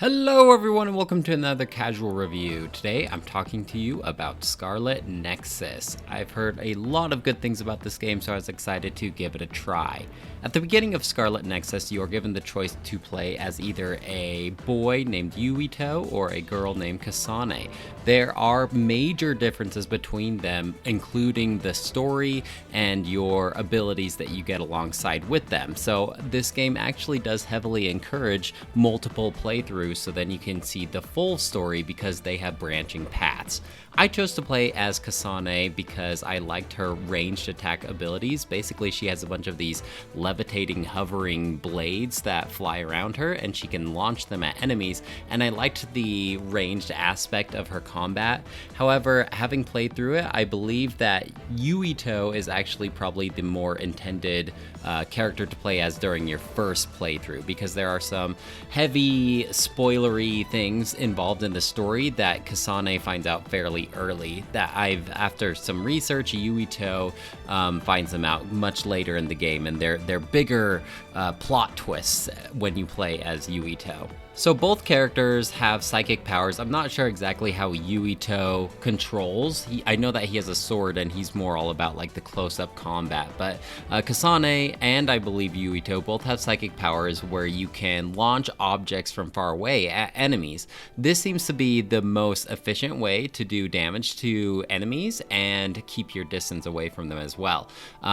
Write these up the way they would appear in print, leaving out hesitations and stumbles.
Hello everyone and welcome to another casual review. Today I'm talking to you about Scarlet Nexus. I've heard a lot of good things about this game, so I was excited to give it a try. At the beginning of Scarlet Nexus, you are given the choice to play as either a boy named Yuito or a girl named Kasane. There are major differences between them, including the story and your abilities that you get alongside with them. So this game actually does heavily encourage multiple playthroughs so then you can see the full story because they have branching paths. I chose to play as Kasane because I liked her ranged attack abilities. Basically, she has a bunch of these levitating, hovering blades that fly around her, and she can launch them at enemies, and I liked the ranged aspect of her combat. However, having played through it, I believe that Yuito is actually probably the more intended character to play as during your first playthrough, because there are some heavy, spoilery things involved in the story that Kasane finds out fairly early. That after some research, Yuito finds them out much later in the game, and they're bigger plot twists when you play as Yuito. So both characters have psychic powers. I'm not sure exactly how Yuito controls. I know that he has a sword and he's more all about like the close-up combat, but Kasane and I believe Yuito both have psychic powers where you can launch objects from far away at enemies. This seems to be the most efficient way to do damage to enemies and keep your distance away from them as well.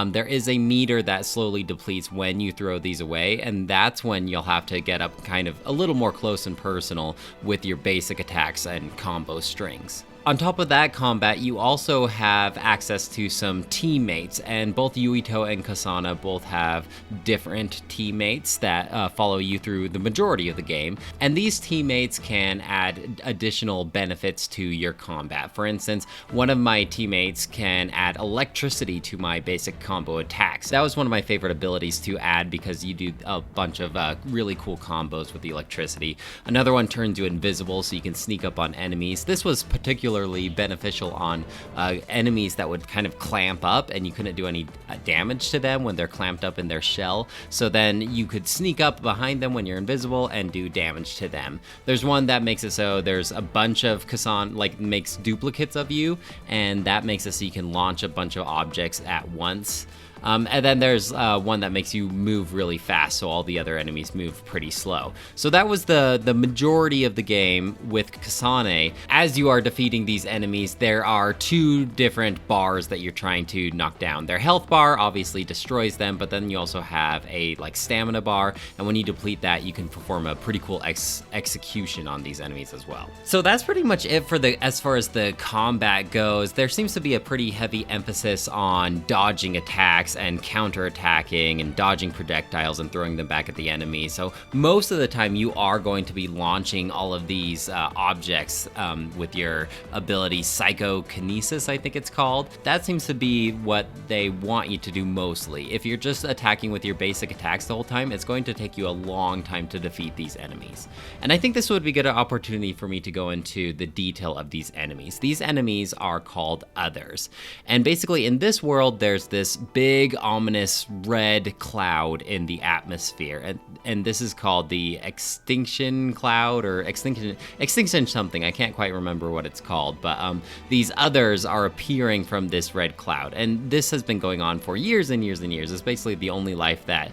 There is a meter that slowly depletes when you throw these away, and that's when you'll have to get up kind of a little more close and personal with your basic attacks and combo strings. On top of that combat, you also have access to some teammates, and both Yuito and Kasane both have different teammates that follow you through the majority of the game, and these teammates can add additional benefits to your combat. For instance, one of my teammates can add electricity to my basic combo attacks. That was one of my favorite abilities to add because you do a bunch of really cool combos with the electricity. Another one turns you invisible so you can sneak up on enemies. This was particularly beneficial on enemies that would kind of clamp up and you couldn't do any damage to them when they're clamped up in their shell. So then you could sneak up behind them when you're invisible and do damage to them. There's one that makes it so there's a bunch of Kasane, like makes duplicates of you, and that makes it so you can launch a bunch of objects at once. And then there's one that makes you move really fast, so all the other enemies move pretty slow. So that was the majority of the game with Kasane. As you are defeating these enemies, there are two different bars that you're trying to knock down. Their health bar obviously destroys them, but then you also have a like stamina bar, and when you deplete that, you can perform a pretty cool execution on these enemies as well. So that's pretty much it for as far as the combat goes. There seems to be a pretty heavy emphasis on dodging attacks and counter-attacking and dodging projectiles and throwing them back at the enemy. So most of the time you are going to be launching all of these objects with your ability psychokinesis, I think it's called. That seems to be what they want you to do mostly. If you're just attacking with your basic attacks the whole time, it's going to take you a long time to defeat these enemies. And I think this would be a good opportunity for me to go into the detail of these enemies. These enemies are called others. And basically in this world, there's this big ominous red cloud in the atmosphere, and this is called the extinction cloud or extinction something. I can't quite remember what it's called, but these others are appearing from this red cloud, and this has been going on for years and years and years. It's basically the only life that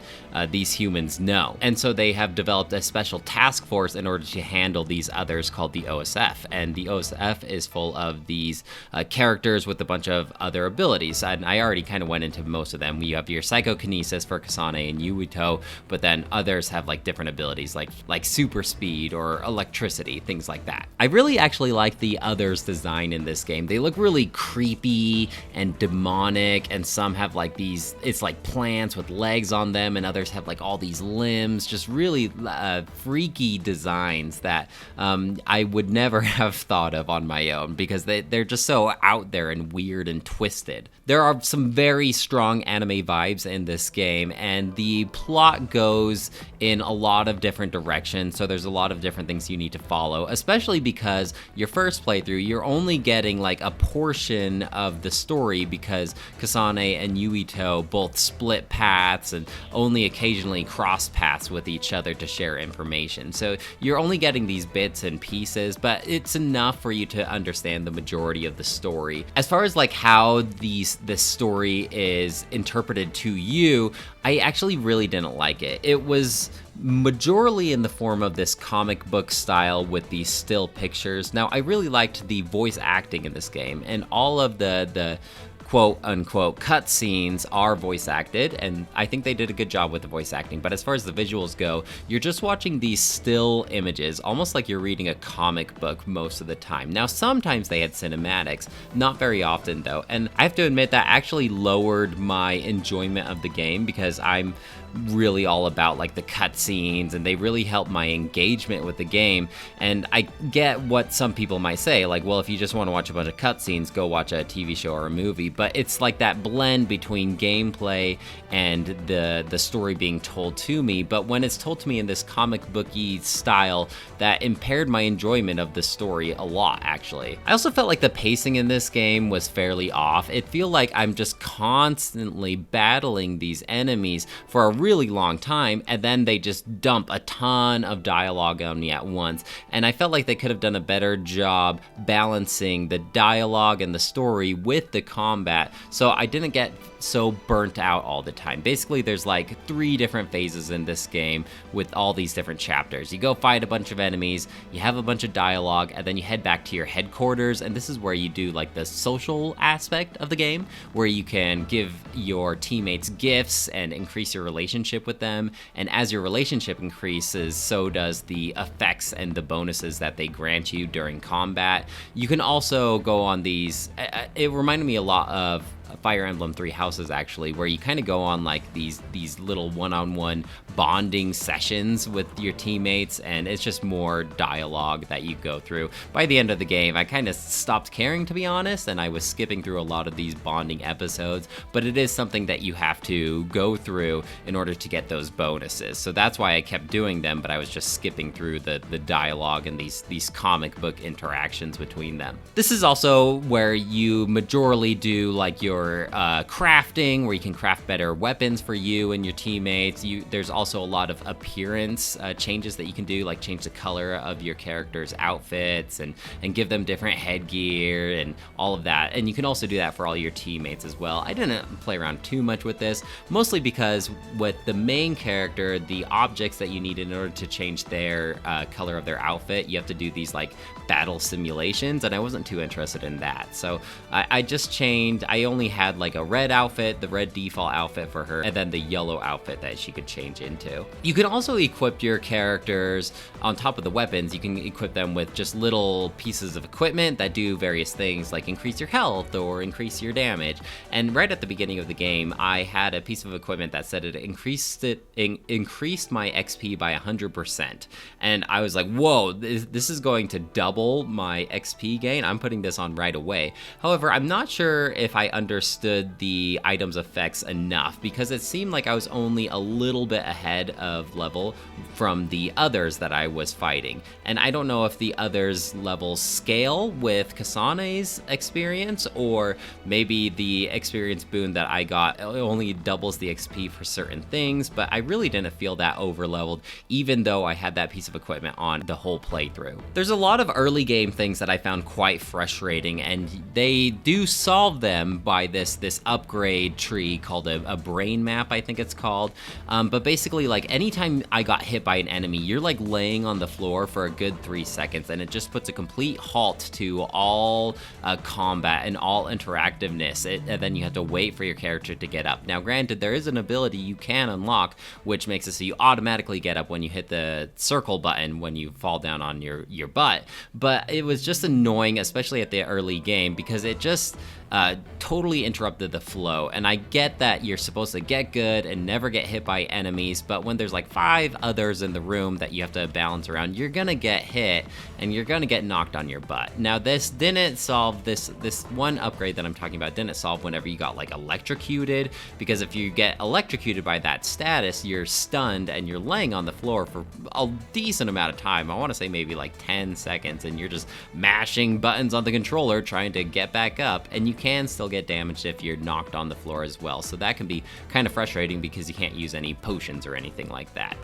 these humans know, and so they have developed a special task force in order to handle these others called the OSF, and the OSF is full of these characters with a bunch of other abilities, and I already kind of went into most of them. You have your psychokinesis for Kasane and Yuito, but then others have like different abilities like super speed or electricity, things like that. I really actually like the others design in this game. They look really creepy and demonic, and some have like these, it's like plants with legs on them, and others have like all these limbs, just really freaky designs that I would never have thought of on my own because they're just so out there and weird and twisted. There are some very strong anime vibes in this game, and the plot goes in a lot of different directions, so there's a lot of different things you need to follow, especially because your first playthrough, you're only getting like a portion of the story because Kasane and Yuito both split paths and only occasionally cross paths with each other to share information. So you're only getting these bits and pieces, but it's enough for you to understand the majority of the story. As far as like how this story is interpreted to you, I actually really didn't like it. It was majorly in the form of this comic book style with these still pictures. Now, I really liked the voice acting in this game, and all of the quote-unquote cutscenes are voice acted, and I think they did a good job with the voice acting. But as far as the visuals go, you're just watching these still images, almost like you're reading a comic book most of the time. Now, sometimes they had cinematics, not very often though, and I have to admit that actually lowered my enjoyment of the game because I'm really all about like the cutscenes, and they really help my engagement with the game. And I get what some people might say, like, well, if you just want to watch a bunch of cutscenes, go watch a TV show or a movie. But it's like that blend between gameplay and the story being told to me. But when it's told to me in this comic booky style, that impaired my enjoyment of the story a lot, actually. I also felt like the pacing in this game was fairly off. It feel like I'm just constantly battling these enemies for a really long time, and then they just dump a ton of dialogue on me at once. And I felt like they could have done a better job balancing the dialogue and the story with the combat, so I didn't get so burnt out all the time. Basically, there's like 3 different phases in this game with all these different chapters. You go fight a bunch of enemies, you have a bunch of dialogue, and then you head back to your headquarters, and this is where you do like the social aspect of the game, where you can give your teammates gifts and increase your relationship with them. And as your relationship increases, so does the effects and the bonuses that they grant you during combat. You can also go on these, it reminded me a lot of Fire Emblem Three Houses, actually, where you kind of go on like these little one-on-one bonding sessions with your teammates, and it's just more dialogue that you go through. By the end of the game, I kind of stopped caring, to be honest, and I was skipping through a lot of these bonding episodes, but it is something that you have to go through in order to get those bonuses. So that's why I kept doing them, but I was just skipping through the dialogue and these comic book interactions between them. This is also where you majorly do like your crafting, where you can craft better weapons for you and your teammates. There's also a lot of appearance changes that you can do, like change the color of your character's outfits and give them different headgear and all of that. And you can also do that for all your teammates as well. I didn't play around too much with this, mostly because with the main character, the objects that you need in order to change their color of their outfit, you have to do these like battle simulations, and I wasn't too interested in that. So I just changed. I only had like a red outfit, the red default outfit for her, and then the yellow outfit that she could change into. You can also equip your characters on top of the weapons. You can equip them with just little pieces of equipment that do various things, like increase your health or increase your damage. And right at the beginning of the game, I had a piece of equipment that said it increased my XP by 100%. And I was like, whoa, this is going to double my XP gain. I'm putting this on right away. However, I'm not sure if I understood the item's effects enough, because it seemed like I was only a little bit ahead of level from the others that I was fighting. And I don't know if the others levels scale with Kasane's experience, or maybe the experience boon that I got only doubles the XP for certain things, but I really didn't feel that over leveled, even though I had that piece of equipment on the whole playthrough. There's a lot of early game things that I found quite frustrating, and they do solve them by this upgrade tree called a brain map, I think it's called. But basically, like, anytime I got hit by an enemy, you're like laying on the floor for a good 3 seconds, and it just puts a complete halt to all combat and all interactiveness. And then you have to wait for your character to get up. Now, granted, there is an ability you can unlock, which makes it so you automatically get up when you hit the circle button when you fall down on your butt. But it was just annoying, especially at the early game, because it just totally interrupted the flow. And I get that you're supposed to get good and never get hit by enemies, but when there's like 5 others in the room that you have to balance around, you're gonna get hit and you're gonna get knocked on your butt. Now this didn't solve this one upgrade that I'm talking about didn't solve whenever you got like electrocuted, because if you get electrocuted by that status, you're stunned and you're laying on the floor for a decent amount of time. I want to say maybe like 10 seconds, and you're just mashing buttons on the controller trying to get back up, and you can still get damaged if you're knocked on the floor as well. So that can be kind of frustrating because you can't use any potions or anything like that.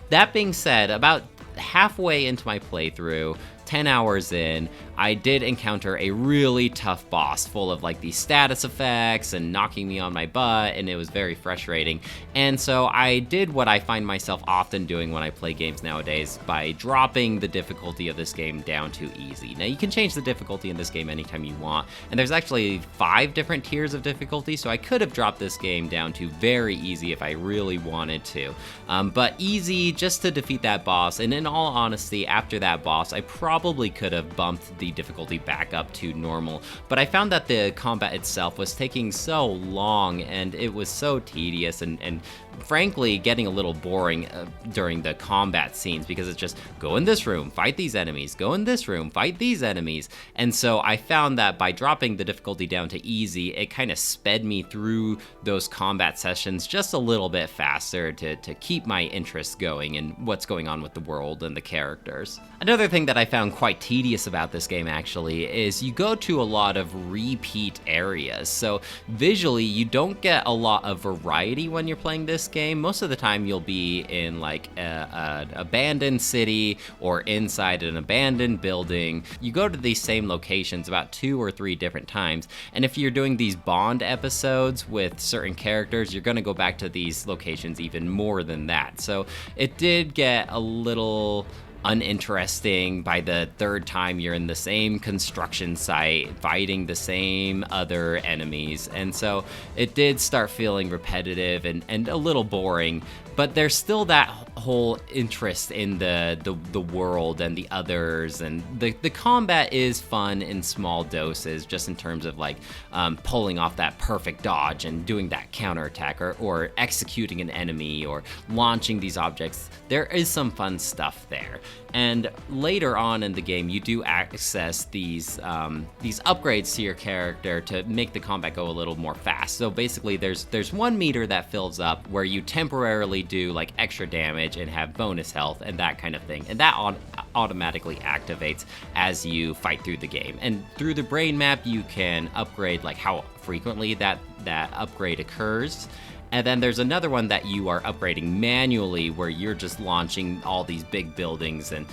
That being said, about halfway into my playthrough, 10 hours in, I did encounter a really tough boss full of like these status effects and knocking me on my butt, and it was very frustrating. And so I did what I find myself often doing when I play games nowadays by dropping the difficulty of this game down to easy. Now you can change the difficulty in this game anytime you want, and there's actually 5 different tiers of difficulty, so I could have dropped this game down to very easy if I really wanted to. But easy just to defeat that boss, and in all honesty, after that boss, I probably could have bumped the difficulty back up to normal, but I found that the combat itself was taking so long, and it was so tedious and frankly getting a little boring during the combat scenes, because it's just go in this room, fight these enemies, go in this room, fight these enemies. And so I found that by dropping the difficulty down to easy, it kind of sped me through those combat sessions just a little bit faster to keep my interest going in what's going on with the world and the characters. Another thing that I found quite tedious about this game actually is you go to a lot of repeat areas. So visually you don't get a lot of variety when you're playing this game. Most of the time you'll be in like an abandoned city or inside an abandoned building. You go to these same locations about 2 or 3 different times, and if you're doing these Bond episodes with certain characters, you're going to go back to these locations even more than that. So it did get a little uninteresting by the 3rd time you're in the same construction site fighting the same other enemies, and so it did start feeling repetitive and a little boring. But there's still that whole interest in the world and the others, and the combat is fun in small doses, just in terms of like pulling off that perfect dodge and doing that counterattack, or executing an enemy or launching these objects. There is some fun stuff there. And later on in the game, you do access these upgrades to your character to make the combat go a little more fast. So basically, there's one meter that fills up where you temporarily do like extra damage and have bonus health and that kind of thing, and that automatically activates as you fight through the game. And through the brain map, you can upgrade like how frequently that upgrade occurs. And then there's another one that you are upgrading manually, where you're just launching all these big buildings and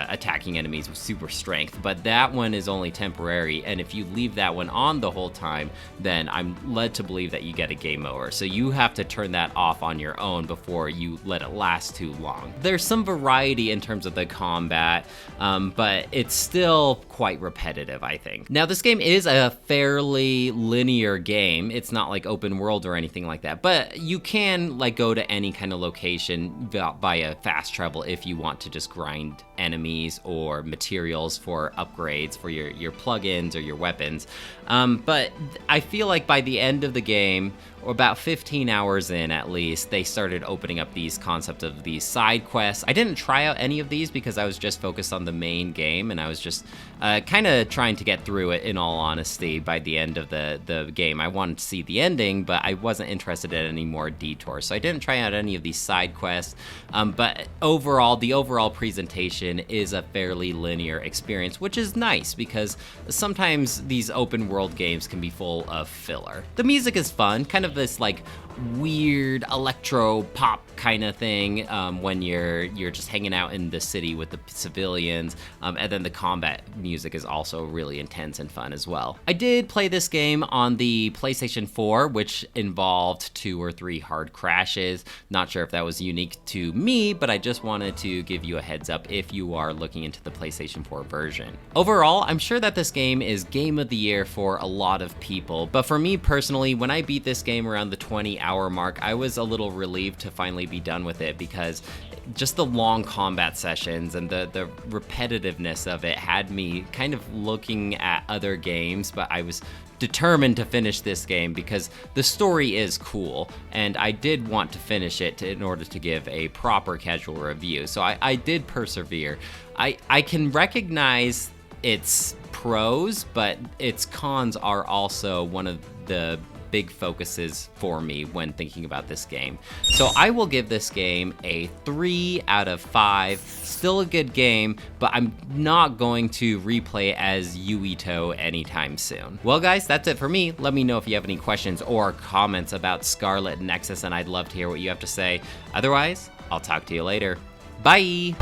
attacking enemies with super strength. But that one is only temporary, and if you leave that one on the whole time, then I'm led to believe that you get a game over. So you have to turn that off on your own before you let it last too long. There's some variety in terms of the combat, but it's still quite repetitive, I think. Now, this game is a fairly linear game. It's not like open world or anything like that, but you can like go to any kind of location via fast travel if you want to just grind enemies or materials for upgrades for your plugins or your weapons. But I feel like by the end of the game, or about 15 hours in at least, they started opening up these concepts of these side quests. I didn't try out any of these because I was just focused on the main game, and I was just kind of trying to get through it, in all honesty. By the end of the game, I wanted to see the ending, but I wasn't interested in any more detours, so I didn't try out any of these side quests. But overall, the overall presentation is a fairly linear experience, which is nice because sometimes these open world games can be full of filler. The music is fun, kind of this like weird electro pop kind of thing when you're just hanging out in the city with the civilians, and then the combat music is also really intense and fun as well. I did play this game on the PlayStation 4, which involved 2 or 3 hard crashes. Not sure if that was unique to me, but I just wanted to give you a heads up if you are looking into the PlayStation 4 version. Overall, I'm sure that this game is game of the year for a lot of people, but for me personally, when I beat this game around the 20-hour mark, I was a little relieved to finally be done with it, because just the long combat sessions and the repetitiveness of it had me kind of looking at other games, but I was determined to finish this game because the story is cool, and I did want to finish it in order to give a proper casual review. So I did persevere. I can recognize its pros, but its cons are also one of the big focuses for me when thinking about this game. So I will give this game a 3 out of 5. Still a good game, but I'm not going to replay it as Yuito anytime soon. Well guys, that's it for me. Let me know if you have any questions or comments about Scarlet Nexus, and I'd love to hear what you have to say. Otherwise, I'll talk to you later. Bye!